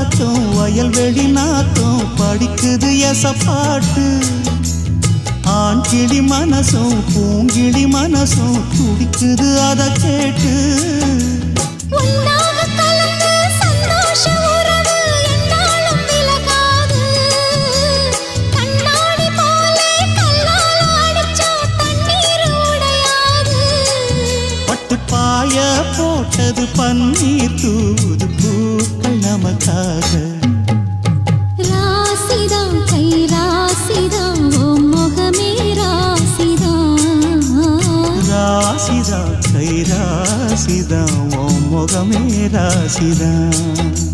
காத்தும் வயல்வெளி நாத்தும் படிக்குது எசப்பாட்டு. ஆண் கிளி மனசும் பூங்கிளி மனசும் துடிக்குது அத கேட்டு. பாய போட்டது பன்னீர் தூது பூக்கள் நமக்காக. ராசிதான் கை ராசிதான் ஓ முகமே ராசிதான். ராசிதான் கை ராசிதான் ஓ முகமே ராசிதான்.